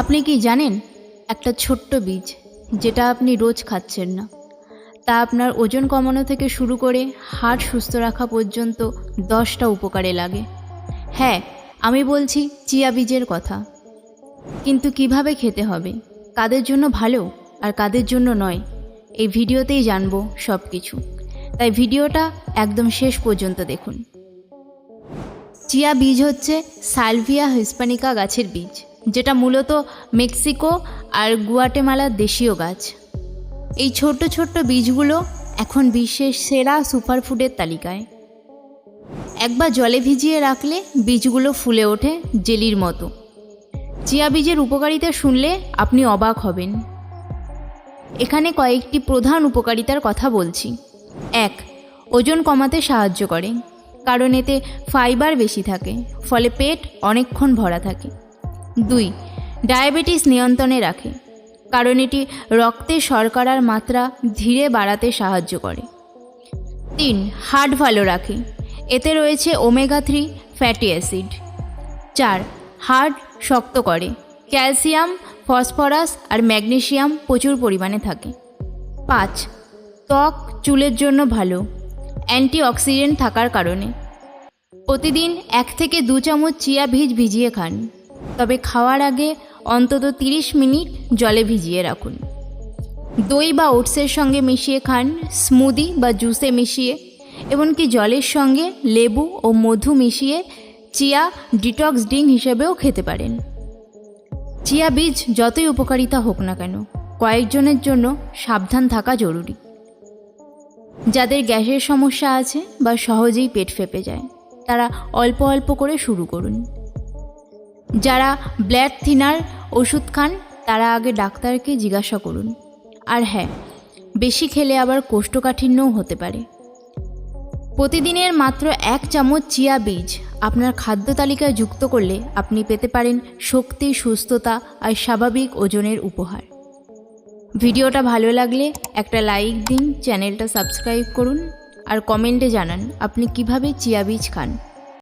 আপনি কি জানেন একটা ছোট্ট বীজ যেটা আপনি রোজ খাচ্ছেন না, তা আপনার ওজন কমানো থেকে শুরু করে হার্ট সুস্থ রাখা পর্যন্ত 10টা উপকারে লাগে। হ্যাঁ, আমি বলছি চিয়া বীজের কথা। কিন্তু কিভাবে খেতে হবে, কাদের জন্য ভালো আর কাদের জন্য নয়, এই ভিডিওতেই জানবো সব কিছু। তাই ভিডিওটা একদম শেষ পর্যন্ত দেখুন। চিয়া বীজ হচ্ছে সালভিয়া হিস্পানিকা গাছের বীজ, যেটা মূলত মেক্সিকো আর গুয়াটেমালার দেশীয় গাছ। এই ছোট্ট ছোট্ট বীজগুলো এখন বিশ্বের সেরা সুপারফুডের তালিকায়। একবার জলে ভিজিয়ে রাখলে বীজগুলো ফুলে ওঠে জেলির মতো। চিয়া বীজের উপকারিতা শুনলে আপনি অবাক হবেন। এখানে কয়েকটি প্রধান উপকারিতার কথা বলছি। 1. ওজন কমাতে সাহায্য করে, কারণ এতে ফাইবার বেশি থাকে, ফলে পেট অনেকক্ষণ ভরা থাকে। 2. ডায়াবেটিস নিয়ন্ত্রণে রাখে, কারণ এটি রক্তে শর্করার মাত্রা ধীরে বাড়াতে সাহায্য করে। 3. হার্ট ভালো রাখে, এতে রয়েছে ওমেগা 3 ফ্যাটি অ্যাসিড। 4. হার্ট শক্ত করে, ক্যালসিয়াম, ফসফরাস আর ম্যাগনেসিয়াম প্রচুর পরিমাণে থাকে। 5. ত্বক চুলের জন্য ভালো, অ্যান্টিঅক্সিডেন্ট থাকার কারণে। প্রতিদিন 1 থেকে 2 চামচ চিয়া বীজ ভিজিয়ে খান, তবে খাওয়ার আগে অন্তত 30 মিনিট জলে ভিজিয়ে রাখুন। দই বা ওটসের সঙ্গে মিশিয়ে খান, স্মুদি বা জুসে মিশিয়ে, এমনকি জলের সঙ্গে লেবু ও মধু মিশিয়ে চিয়া ডিটক্স ড্রিঙ্ক হিসেবেও খেতে পারেন। চিয়া বীজ যতই উপকারিতা হোক না কেন, কয়েকজনের জন্য সাবধান থাকা জরুরি। যাদের গ্যাসের সমস্যা আছে বা সহজেই পেট ফেঁপে যায়, তারা অল্প অল্প করে শুরু করুন। যারা ব্লাড থিনার ওষুধ খান, তারা আগে ডাক্তারকে জিজ্ঞাসা করুন। আর হ্যাঁ, বেশি খেলে আবার কোষ্ঠকাঠিন্যও হতে পারে। প্রতিদিনের মাত্র 1 চামচ চিয়া বীজ আপনার খাদ্য তালিকায় যুক্ত করলে আপনি পেতে পারেন শক্তি, সুস্থতা আর স্বাভাবিক ওজনের উপহার। ভিডিওটা ভালো লাগলে একটা লাইক দিন, চ্যানেলটা সাবস্ক্রাইব করুন আর কমেন্টে জানান আপনি কিভাবে চিয়া বীজ খান।